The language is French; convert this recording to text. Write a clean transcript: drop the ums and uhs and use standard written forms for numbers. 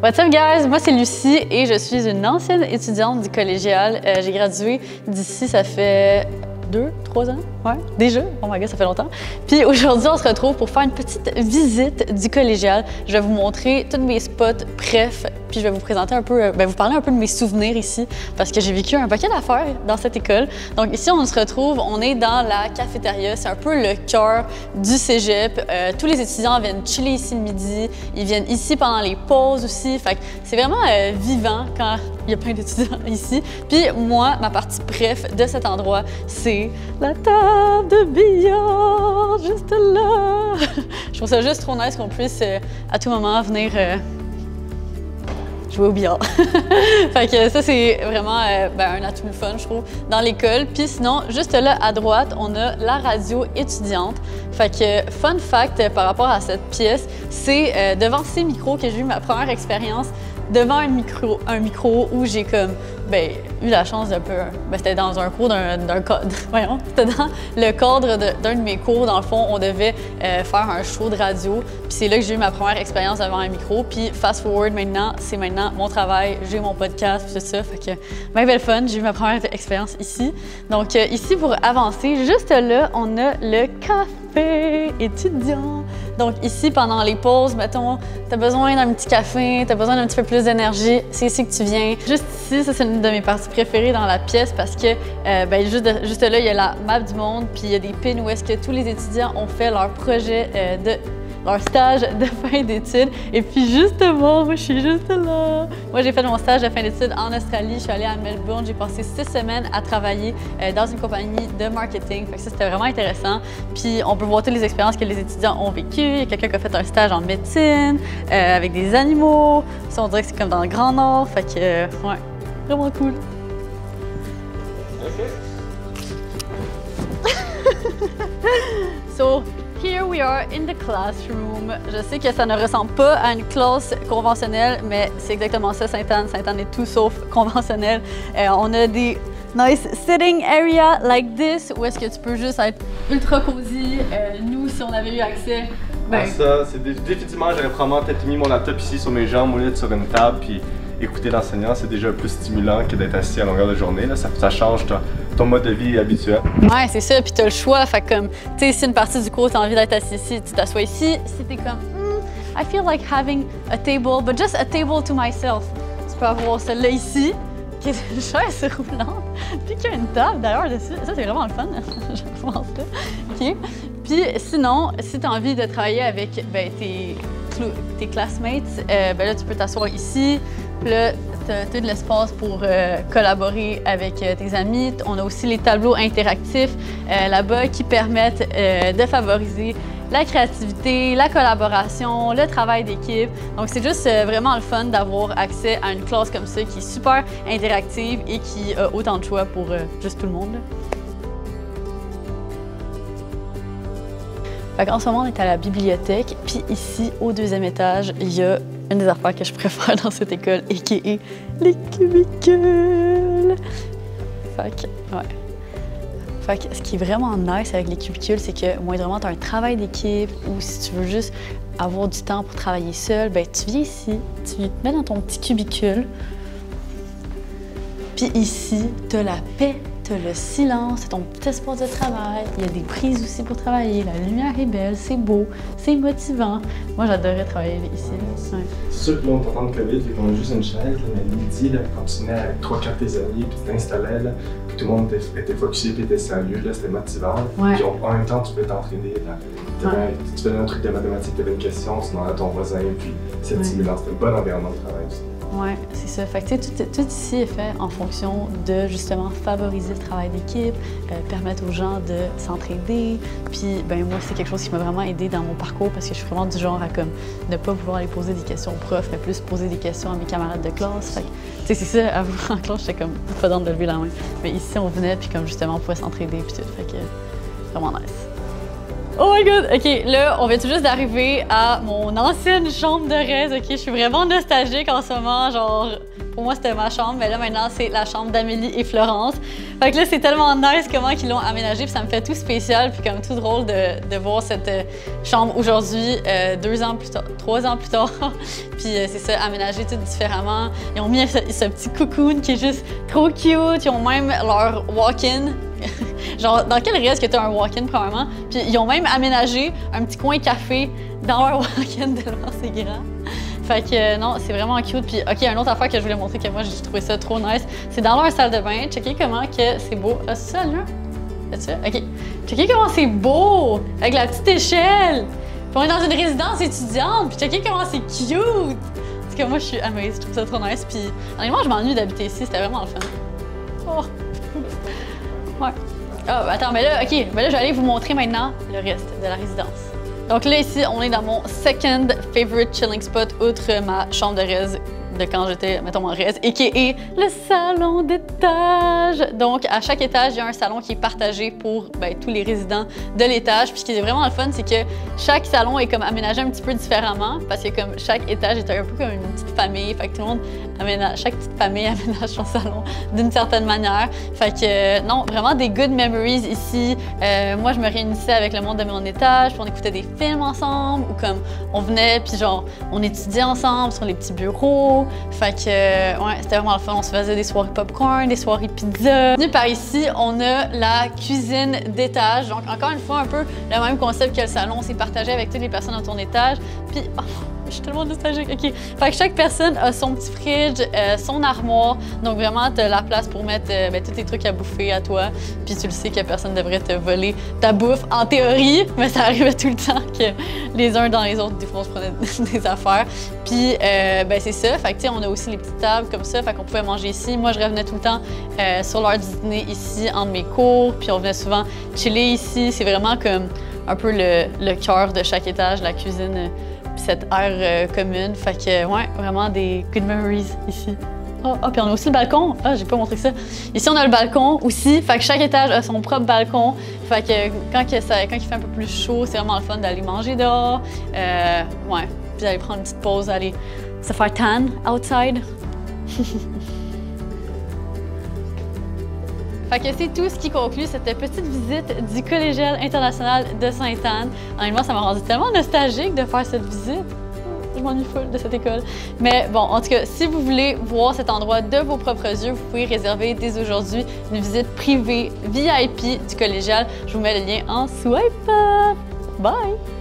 What's up guys, moi c'est Lucie et je suis une ancienne étudiante du collégial. J'ai gradué d'ici, ça fait 2-3 ans, ouais, déjà, oh my god, ça fait longtemps. Puis aujourd'hui, on se retrouve pour faire une petite visite du collégial. Je vais vous montrer tous mes spots préf, puis je vais vous présenter un peu, vous parler un peu de mes souvenirs ici, parce que j'ai vécu un paquet d'affaires dans cette école. Donc ici, on se retrouve, on est dans la cafétéria, c'est un peu le cœur du cégep. Tous les étudiants viennent chiller ici le midi, ils viennent ici pendant les pauses aussi, fait que c'est vraiment vivant quand il y a plein d'étudiants ici. Puis moi, ma partie préf de cet endroit, c'est la table de billard, juste là. Je trouve ça juste trop nice qu'on puisse à tout moment venir jouer au billard. Fait que ça, c'est vraiment un atout le fun, je trouve, dans l'école. Puis sinon, juste là, à droite, on a la radio étudiante. Fait que, fun fact par rapport à cette pièce, c'est devant ces micros que j'ai eu ma première expérience devant un micro où j'ai comme, eu la chance d'un peu, c'était dans un cours d'un cadre, voyons, c'était dans le cadre d'un de mes cours, dans le fond, on devait faire un show de radio, puis c'est là que j'ai eu ma première expérience devant un micro, puis fast forward maintenant, c'est maintenant mon travail, j'ai mon podcast, puis tout ça, fait que, belle fun, j'ai eu ma première expérience ici. Donc ici, pour avancer, juste là, on a le café étudiant. Donc ici, pendant les pauses, mettons, t'as besoin d'un petit café, t'as besoin d'un petit peu plus d'énergie, c'est ici que tu viens. Juste ici, ça c'est une de mes parties préférées dans la pièce parce que juste là, il y a la map du monde, puis il y a des pins où est-ce que tous les étudiants ont fait leur projet leur stage de fin d'études. Et puis justement, moi je suis juste là. Moi j'ai fait mon stage de fin d'études en Australie, je suis allée à Melbourne, j'ai passé 6 semaines à travailler dans une compagnie de marketing. Fait que ça c'était vraiment intéressant. Puis on peut voir toutes les expériences que les étudiants ont vécues. Il y a quelqu'un qui a fait un stage en médecine, avec des animaux. Ça on dirait que c'est comme dans le Grand Nord. Fait que ouais, vraiment cool. So, here we are in the classroom. Je sais que ça ne ressemble pas à une classe conventionnelle, mais c'est exactement ça, Sainte-Anne. Sainte-Anne est tout sauf conventionnelle. On a des nice sitting area like this, où est-ce que tu peux juste être ultra cosy. Nous, si on avait eu accès... Ça, c'est définitivement, j'aurais probablement peut-être mis mon laptop ici sur mes jambes au lieu de sur une table, puis écouter l'enseignant, c'est déjà plus stimulant que d'être assis à longueur de journée. Là. Ça change ton mode de vie habituel. Ouais, c'est ça, puis t'as le choix. Fait comme, tu sais, si une partie du cours, t'as envie d'être assis ici, tu t'assois ici. Si t'es comme, I feel like having a table, but just a table to myself. Tu peux avoir celle-là ici, qui est une chaise roulante, puis qui a une table d'ailleurs dessus. Ça, c'est vraiment le fun. Je pense ça. OK. Puis sinon, si t'as envie de travailler avec tes classmates, là, tu peux t'asseoir ici. Puis là, tu as de l'espace pour collaborer avec tes amis. On a aussi les tableaux interactifs là-bas qui permettent de favoriser la créativité, la collaboration, le travail d'équipe. Donc, c'est juste vraiment le fun d'avoir accès à une classe comme ça qui est super interactive et qui a autant de choix pour juste tout le monde. En ce moment, on est à la bibliothèque, puis ici, au 2e étage, il y a une des affaires que je préfère dans cette école, a.k.a. les cubicules. Fait que ce qui est vraiment nice avec les cubicules, c'est que moindrement tu as un travail d'équipe ou si tu veux juste avoir du temps pour travailler seul, tu viens ici, tu te mets dans ton petit cubicule, puis ici, tu as la paix. T'as le silence, c'est ton petit espace de travail. Il y a des prises aussi pour travailler. La lumière est belle, c'est beau, c'est motivant. Moi, j'adorais travailler ici. Ouais. C'est sûr que là, on t'entend de COVID, vu qu'on a juste une chaise, là, mais le midi, là, quand tu venais avec 3-4 tes amis, puis tu t'installais, là, puis tout le monde était focusé, puis était sérieux, là, c'était motivant. Ouais. Puis en même temps, tu peux t'entraîner. Tu faisais un truc de mathématiques, tu avais une question, tu demandais à ton voisin, puis c'est stimulant. C'était un bon environnement de travail aussi. Oui, c'est ça. Fait que, tout ici est fait en fonction de, justement, favoriser le travail d'équipe, permettre aux gens de s'entraider. Puis, moi, c'est quelque chose qui m'a vraiment aidé dans mon parcours parce que je suis vraiment du genre à, comme, ne pas pouvoir aller poser des questions aux profs, mais plus poser des questions à mes camarades de classe. Fait que, c'est ça, à vous, en classe, j'étais comme pas d'ordre de lever la main. Mais ici, on venait, puis comme, justement, on pouvait s'entraider, puis tout. Fait que, vraiment nice. Oh my god! OK, là, on vient tout juste d'arriver à mon ancienne chambre de res. OK, je suis vraiment nostalgique en ce moment. Genre, pour moi, c'était ma chambre, mais là, maintenant, c'est la chambre d'Amélie et Florence. Fait que là, c'est tellement nice comment ils l'ont aménagé, puis ça me fait tout spécial, puis comme tout drôle de voir cette chambre aujourd'hui, 2 ans plus tard, 3 ans plus tard. Puis c'est ça, aménagé tout différemment. Ils ont mis ce petit cocoon qui est juste trop cute. Ils ont même leur walk-in. Genre, dans quel reste que tu as un walk-in, probablement? Puis ils ont même aménagé un petit coin café dans leur walk-in, tellement c'est grand. Fait que non, c'est vraiment cute. Puis OK, une autre affaire que je voulais montrer que moi, j'ai trouvé ça trop nice, c'est dans leur salle de bain. Checkez comment que c'est beau. Ah, c'est ça, là? C'est ça? OK. Checkez comment c'est beau! Avec la petite échelle! Puis on est dans une résidence étudiante, puis checkez comment c'est cute! Parce que moi, je suis amazed, je trouve ça trop nice. Puis honnêtement, je m'ennuie d'habiter ici, c'était vraiment le fun. Oh! Ouais. Ah, attends, mais là, OK, mais là, je vais aller vous montrer maintenant le reste de la résidence. Donc là, ici, on est dans mon second favorite chilling spot, outre ma chambre de res de quand j'étais, mettons, en res, a.k.a. le salon d'étage. Donc, à chaque étage, il y a un salon qui est partagé pour tous les résidents de l'étage. Puis ce qui est vraiment le fun, c'est que chaque salon est comme aménagé un petit peu différemment, parce que comme chaque étage est un peu comme une petite famille. Fait que tout le monde chaque petite famille aménage son salon d'une certaine manière. Fait que non, vraiment des good memories ici. Moi, je me réunissais avec le monde de mon étage, puis on écoutait des films ensemble, ou comme on venait, puis genre, on étudiait ensemble sur les petits bureaux. Fait que, ouais, c'était vraiment le fun. On se faisait des soirées popcorn, des soirées pizza. Venu par ici, on a la cuisine d'étage. Donc, encore une fois, un peu le même concept que le salon. C'est partagé avec toutes les personnes dans ton étage. Puis, oh, je suis tellement nostalgique. OK. Fait que chaque personne a son petit fridge, son armoire. Donc, vraiment, tu as la place pour mettre tous tes trucs à bouffer à toi. Puis, tu le sais que personne ne devrait te voler ta bouffe, en théorie. Mais ça arrivait tout le temps que les uns dans les autres, des fois, on se prenait des affaires. Puis, c'est ça. Fait que, tu sais, on a aussi les petites tables comme ça. Fait qu'on pouvait manger ici. Moi, je revenais tout le temps sur l'heure du dîner ici, entre mes cours. Puis, on venait souvent chiller ici. C'est vraiment comme un peu le cœur de chaque étage, la cuisine. Cette aire commune. Fait que, ouais, vraiment des good memories ici. Puis on a aussi le balcon. Ah, j'ai pas montré ça. Ici, on a le balcon aussi. Fait que chaque étage a son propre balcon. Fait que quand il fait un peu plus chaud, c'est vraiment le fun d'aller manger dehors. Ouais, puis d'aller prendre une petite pause, aller se faire tan outside. Fait que c'est tout ce qui conclut cette petite visite du Collégial international de Sainte-Anne. Honnêtement, ça m'a rendu tellement nostalgique de faire cette visite. Je m'ennuie full de cette école. Mais bon, en tout cas, si vous voulez voir cet endroit de vos propres yeux, vous pouvez réserver dès aujourd'hui une visite privée VIP du Collégial. Je vous mets le lien en swipe up. Bye!